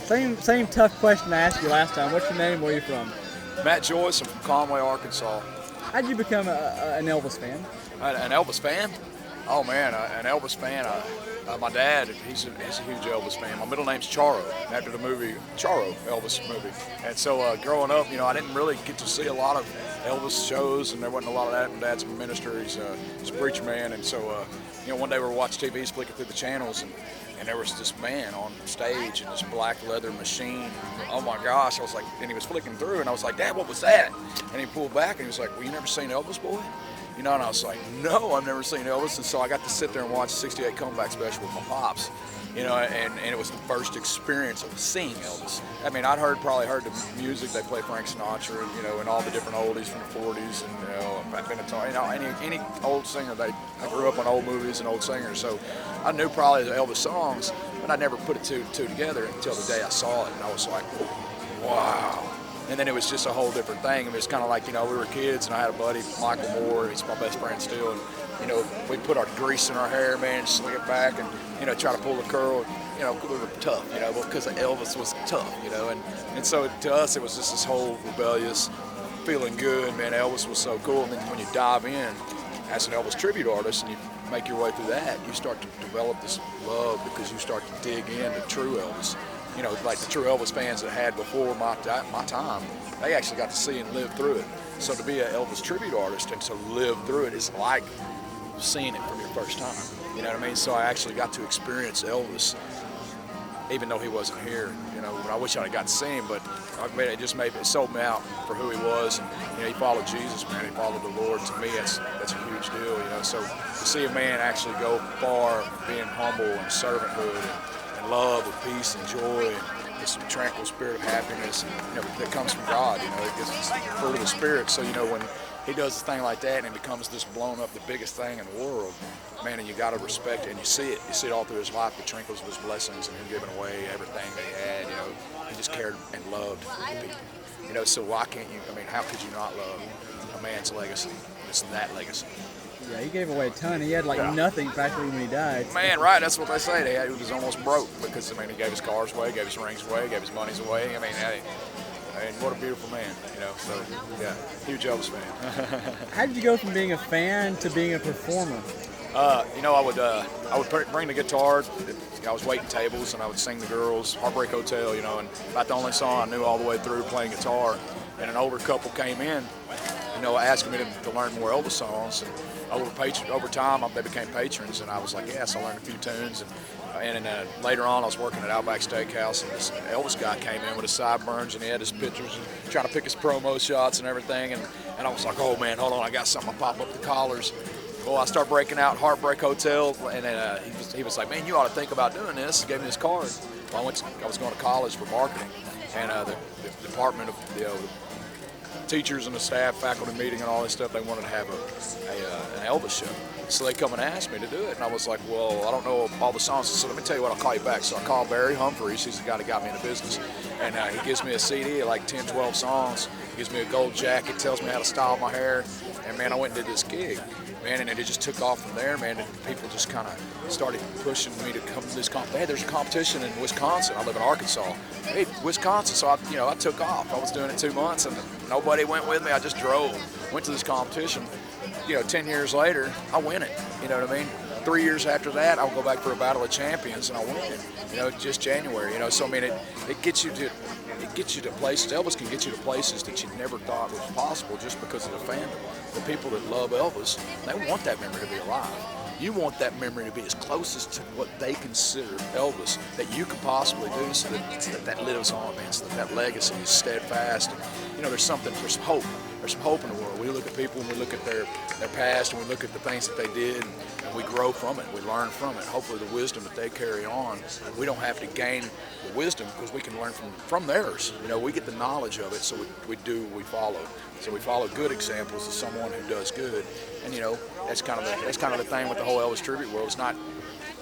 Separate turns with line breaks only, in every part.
Same tough question I asked you last time. What's your name? Where are you from?
Matt Joyce. I'm from Conway, Arkansas.
How did you become an Elvis fan?
An Elvis fan? Oh man, an Elvis fan. My dad, he's a huge Elvis fan. My middle name's Charo, after the movie Charo, Elvis movie. And so growing up, I didn't really get to see a lot of Elvis shows, and there wasn't a lot of that. My dad's a minister, he's a preacher man, and so one day we were watching TV, flicking through the channels, and there was this man on stage in this black leather machine. Oh my gosh, I was like, and he was flicking through, and I was like, Dad, what was that? And he pulled back, and he was like, well, you never seen Elvis, boy? And I was like, no, I've never seen Elvis. And so I got to sit there and watch the 68 Comeback Special with my pops, and it was the first experience of seeing Elvis. I'd probably heard the music. They play Frank Sinatra, and all the different oldies from the 40s, and, any old singer. I grew up on old movies and old singers, so I knew probably the Elvis songs, but I never put two together until the day I saw it, and I was like, wow. And then it was just a whole different thing. It's kind of like, we were kids, and I had a buddy, Michael Moore, he's my best friend still, and, we put our grease in our hair, man, slick it back, and, try to pull the curl, we were tough, because Elvis was tough, and so to us, it was just this whole rebellious, feeling good, man, Elvis was so cool. And then when you dive in as an Elvis tribute artist, and you make your way through that, you start to develop this love, because you start to dig into true Elvis. Like the true Elvis fans that I had before my time, they actually got to see and live through it. So to be an Elvis tribute artist and to live through it is like seeing it from your first time. You know what I mean? So I actually got to experience Elvis, even though he wasn't here. I wish I'd got to see him, but it just sold me out for who he was. And he followed Jesus, man. He followed the Lord. To me, that's a huge deal. So to see a man actually go far, being humble and servanthood and love and peace and joy and this tranquil spirit of happiness, that comes from God. It gives us the fruit of the Spirit. So when he does a thing like that and it becomes this blown up, the biggest thing in the world, man, and you got to respect it, and you see it all through his life, the trinkles of his blessings and him giving away everything they had. He just cared and loved people. So why can't you? How could you not love a man's legacy? It's that legacy.
Yeah, he gave away a ton. He had nothing practically when he died.
Man, right, that's what they say. He was almost broke because, he gave his cars away, gave his rings away, gave his monies away. What a beautiful man, So, yeah, huge Elvis fan.
How did you go from being a fan to being a performer?
I would bring the guitar. I was waiting tables, and I would sing the girls, Heartbreak Hotel, and about the only song I knew all the way through playing guitar. And an older couple came in, asking me to learn more Elvis songs. And over time, they became patrons, and I was like, yes, I learned a few tunes. And later on, I was working at Outback Steakhouse, and this Elvis guy came in with his sideburns, and he had his pictures, and trying to pick his promo shots and everything. And I was like, oh man, hold on, I got something. I pop up the collars. Well, I start breaking out Heartbreak Hotel, and then he was like, man, you ought to think about doing this. He gave me this card. Well, I was going to college for marketing, and the department of the teachers and the staff, faculty meeting and all this stuff, they wanted to have an Elvis show. So they come and asked me to do it, and I was like, well, I don't know all the songs. So let me tell you what, I'll call you back. So I called Barry Humphries, he's the guy that got me into business, and he gives me a CD of like 10, 12 songs. He gives me a gold jacket, tells me how to style my hair, and man, I went and did this gig. Man, and it just took off from there, man, and people just kind of started pushing me to come to this competition. Hey, there's a competition in Wisconsin. I live in Arkansas. Hey, Wisconsin. So I took off. I was doing it 2 months, and nobody went with me. I just drove, went to this competition. 10 years later, I win it. You know what I mean? 3 years after that, I'll go back for a Battle of Champions, and I win it. Just January. So it gets you to. It gets you to places. Elvis can get you to places that you never thought was possible just because of the fandom. The people that love Elvis, they want that memory to be alive. You want that memory to be as closest to what they consider Elvis that you could possibly do, so that lives on, man. So that legacy is steadfast. And, there's hope. There's some hope in the world. We look at people and we look at their past, and we look at the things that they did, and we grow from it. We learn from it. Hopefully the wisdom that they carry on, we don't have to gain the wisdom because we can learn from theirs. We get the knowledge of it, so we follow. So we follow good examples of someone who does good, and that's kind of the thing with the whole Elvis tribute world.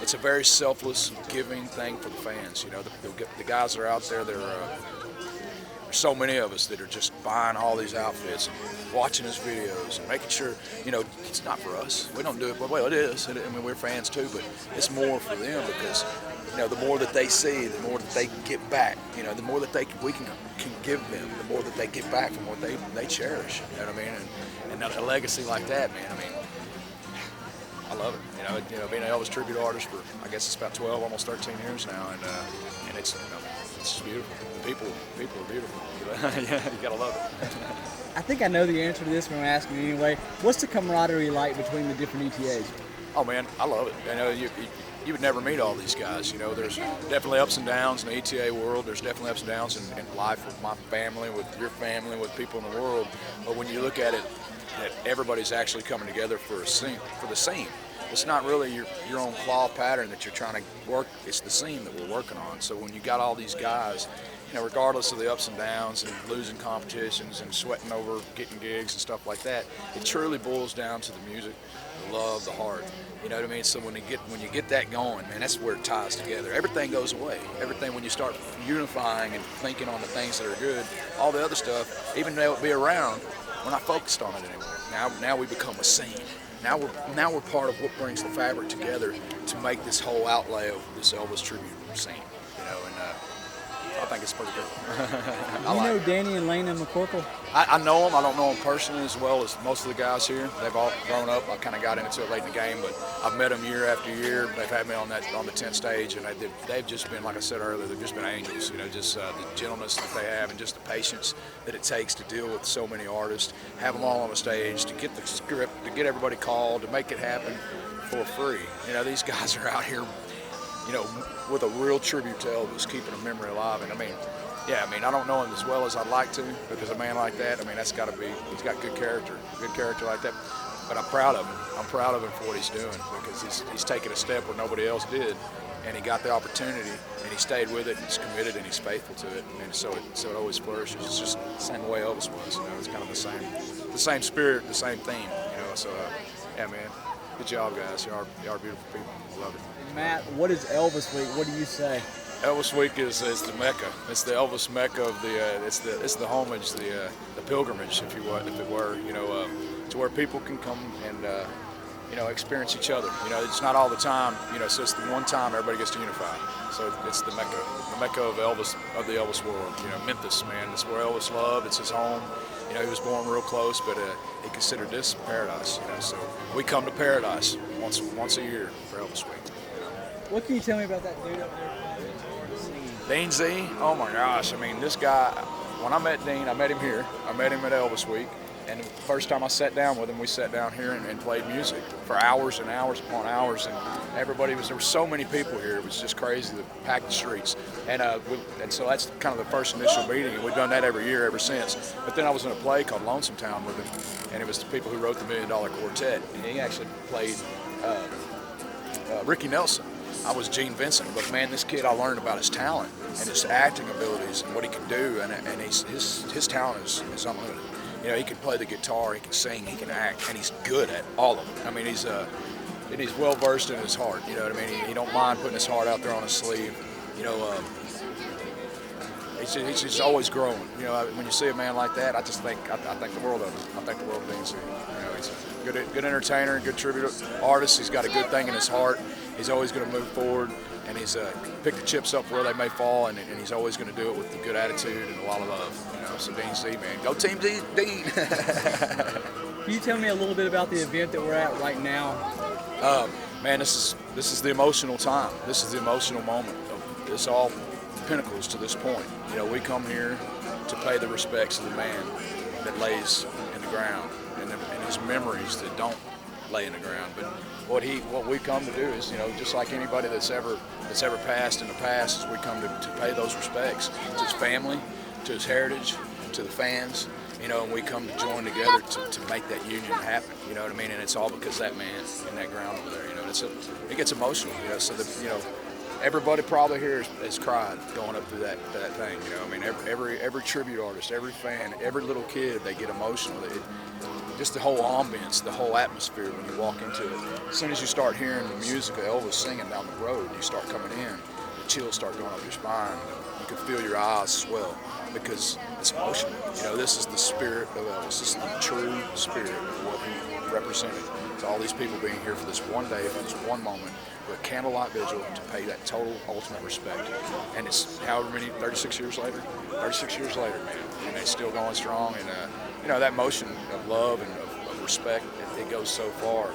It's a very selfless, giving thing for the fans. The guys that are out there, there's so many of us that are just buying all these outfits and watching his videos and making sure, it's not for us. We don't do it, well, it is. We're fans too, but it's more for them because the more that they see, the more that they get back. The more that we can give them, the more that they get back from what they cherish. You know what I mean? And a legacy like that, man. I mean, I love it. Being an Elvis tribute artist for, I guess it's about 12, almost 13 years now, and it's just beautiful. The people are beautiful. Yeah, you gotta love it.
I think I know the answer to this, but I'm asking anyway. What's the camaraderie like between the different ETAs?
Oh man, I love it. You would never meet all these guys. There's definitely ups and downs in the ETA world. There's definitely ups and downs in life with my family, with your family, with people in the world. But when you look at it, that everybody's actually coming together for the scene. It's not really your own claw pattern that you're trying to work. It's the scene that we're working on. So when you got all these guys, regardless of the ups and downs and losing competitions and sweating over getting gigs and stuff like that, it truly boils down to the music, the love, the heart. You know what I mean? So when you get that going, man, that's where it ties together. Everything goes away. Everything, when you start unifying and thinking on the things that are good, all the other stuff, even though it'll be around, we're not focused on it anymore. Now we become a scene. Now we're part of what brings the fabric together to make this whole outlay of this Elvis tribute scene. I think it's pretty cool.
You know Danny and Lena McCorkle?
I know them. I don't know them personally as well as most of the guys here. They've all grown up. I kind of got into it late in the game, but I've met them year after year. They've had me on the 10th stage, and they've just been, like I said earlier, they've just been angels. Just the gentleness that they have and just the patience that it takes to deal with so many artists, have them all on the stage, to get the script, to get everybody called, to make it happen for free. These guys are out here, with a real tribute to Elvis, keeping a memory alive. And I don't know him as well as I'd like to, because a man like that, that's got to be, he's got good character like that. But I'm proud of him. I'm proud of him for what he's doing, because he's taken a step where nobody else did, and he got the opportunity, and he stayed with it, and he's committed, and he's faithful to it, and so it always flourishes. It's just the same way Elvis was. It's kind of the same spirit, the same theme. So yeah, man, good job, guys. Y'all are beautiful people. I love it.
Matt, what is Elvis Week? What do you say?
Elvis Week is the Mecca. It's the Elvis Mecca of it's the homage, the pilgrimage, if it were, to where people can come and experience each other. It's not all the time, so it's the one time everybody gets to unify. So it's the Mecca of Elvis, of the Elvis world. Memphis, man, it's where Elvis loved. It's his home. He was born real close, but he considered this paradise. So we come to paradise once a year for Elvis Week.
What can you tell me about that dude up there?
Dean Z, oh my gosh, this guy, when I met Dean, I met him here. I met him at Elvis Week, and the first time I sat down with him, we sat down here and played music for hours and hours upon hours, and there were so many people here, it was just crazy, packed the streets. And so that's kind of the first initial meeting, and we've done that every year ever since. But then I was in a play called Lonesome Town with him, and it was the people who wrote the $1 Million Quartet, and he actually played Ricky Nelson. I was Gene Vincent, but man, this kid, I learned about his talent and his acting abilities and what he can do, and his talent is unlimited. He can play the guitar, he can sing, he can act, and he's good at all of it. He's well versed in his heart. You know what I mean? He don't mind putting his heart out there on his sleeve. He's just always growing. When you see a man like that, I think the world of him. I think the world of Dean Z. He's a good entertainer, good tribute artist. He's got a good thing in his heart. He's always going to move forward, and he's picked the chips up where they may fall, and he's always going to do it with a good attitude and a lot of love. So Dean Z, man, go Team Z, Dean.
Can you tell me a little bit about the event that we're at right now?
Man, this is the emotional time. This is the emotional moment. It's all pinnacles to this point. We come here to pay the respects of the man that lays in the ground, and his memories that don't lay in the ground. But what we come to do is, just like anybody that's ever passed in the past, is we come to pay those respects to his family, to his heritage, to the fans, and we come to join together to make that union happen. You know what I mean? And it's all because that man in that ground over there. It gets emotional. So everybody probably here has cried going up through that thing. Every tribute artist, every fan, every little kid, they get emotional. Just the whole ambience, the whole atmosphere when you walk into it. As soon as you start hearing the music of Elvis singing down the road, you start coming in, the chills start going up your spine. You can feel your eyes swell because it's emotional. This is the spirit of Elvis. This is the true spirit of what he represented to all these people being here for this one day, for this one moment, with Candlelight Vigil to pay that total ultimate respect. And it's however many, 36 years later? 36 years later, man. And it's still going strong. And, you know, that motion of love and of respect, it goes so far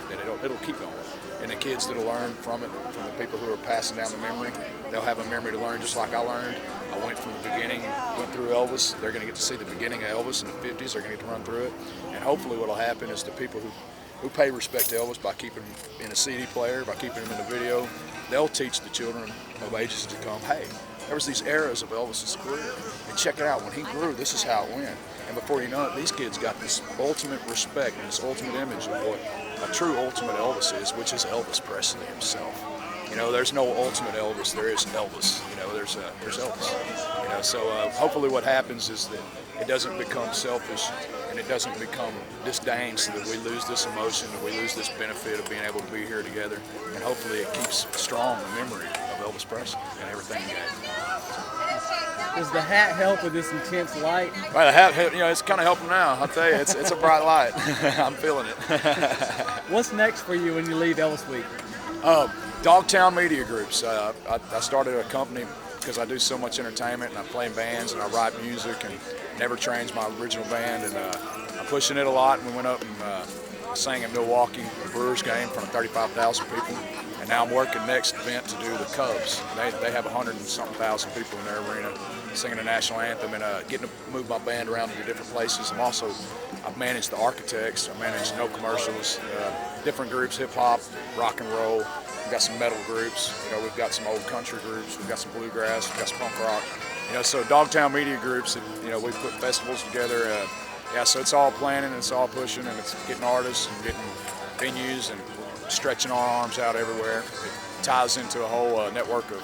that it'll keep going. And the kids that'll learn from it, from the people who are passing down the memory, they'll have a memory to learn just like I learned. I went from the beginning, went through Elvis. They're going to get to see the beginning of Elvis in the 50s. They're going to get to run through it. And hopefully what will happen is the people who pay respect to Elvis by keeping him in a CD player, by keeping him in a video, they'll teach the children of ages to come, hey, there was these eras of Elvis's career. And check it out, when he grew, this is how it went. And before you know it, these kids got this ultimate respect and this ultimate image of what a true ultimate Elvis is, which is Elvis Presley himself. You know, there's no ultimate Elvis, there is Elvis. You know, there's Elvis. You know, so hopefully what happens is that it doesn't become selfish and it doesn't become disdain, so that we lose this emotion, that we lose this benefit of being able to be here together. And hopefully it keeps strong the memory of Elvis Presley and everything he gave.
Does the hat help with this intense light?
Well, the hat, you know, it's kind of helping now. I'll tell you, it's a bright light. I'm feeling it.
What's next for you when you leave Elvis Week?
Dogtown Media Groups. I started a company because I do so much entertainment and I play in bands and I write music and never changed my original band, and I'm pushing it a lot. And we went up and sang in Milwaukee, the Brewers game, in front of 35,000 people. And now I'm working next event to do the Cubs. They have 100 and something thousand people in their arena singing the national anthem, and getting to move my band around to different places. I've managed the Architects, I managed No Commercials, different groups, hip hop, rock and roll. We've got some metal groups, you know, we've got some old country groups, we've got some bluegrass, we've got some punk rock. You know, so Dogtown Media Groups, you know, we put festivals together. Yeah, so it's all planning, it's all pushing, and it's getting artists and getting venues and stretching our arms out everywhere. It ties into a whole network of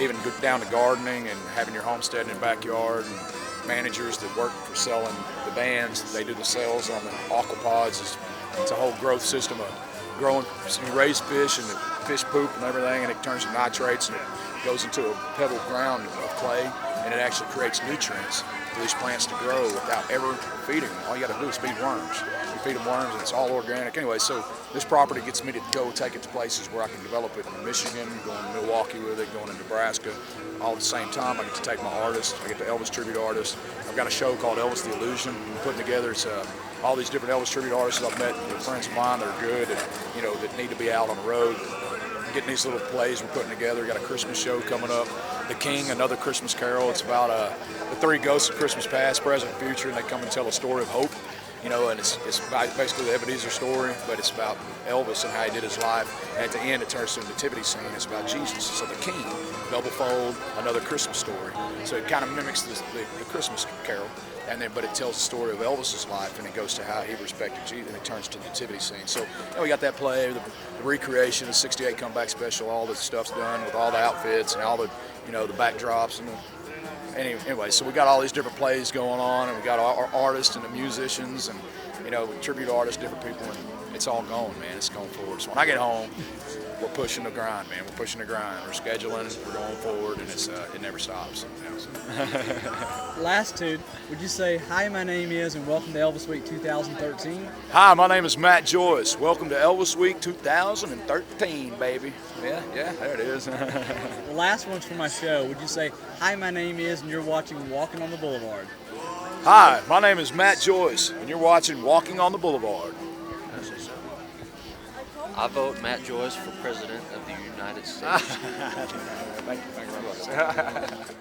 even down to gardening and having your homestead in your backyard, and managers that work for selling the bands. They do the sales on the aquapods. It's a whole growth system of growing. So you raise fish and the fish poop and everything, and it turns to nitrates and it goes into a pebble ground of clay, and it actually creates nutrients for these plants to grow without ever feeding them. All you got to do is feed worms. You feed them worms and it's all organic. Anyway, so this property gets me to go take it to places where I can develop it in Michigan, going to Milwaukee with it, going to Nebraska. All at the same time, I get to take my artists. I get the Elvis tribute artists. I've got a show called Elvis the Illusion. I'm putting together all these different Elvis tribute artists that I've met. They're friends of mine that are good and, you know, that need to be out on the road. Getting these little plays we're putting together. We got a Christmas show coming up. The King, another Christmas Carol. It's about the three ghosts of Christmas past, present, and future, and they come and tell a story of hope. You know, and it's basically the Ebenezer story, but it's about Elvis and how he did his life. And at the end, it turns to a nativity scene. It's about Jesus. So the King, double fold, another Christmas story. So it kind of mimics the Christmas Carol. But it tells the story of Elvis's life, and it goes to how he respected Jesus, and it turns to the nativity scene. So, you know, we got that play, the recreation, the '68 comeback special, all the stuff's done with all the outfits and all the, you know, the backdrops and anyway. So we got all these different plays going on, and we got our artists and the musicians, and, you know, tribute artists, different people, and it's all going, man. It's going forward. So when I get home, we're pushing the grind, man. We're pushing the grind. We're scheduling. We're going forward, and it never stops. You know?
Last two, would you say, hi, my name is, and welcome to Elvis Week 2013?
Hi, my name is Matt Joyce. Welcome to Elvis Week 2013, baby. Yeah, there it is.
The last one's for my show. Would you say, hi, my name is, and you're watching Walking on the Boulevard?
Hi, my name is Matt Joyce, and you're watching Walking on the Boulevard.
I vote Matt Joyce for President of the United States.
Thank you very much.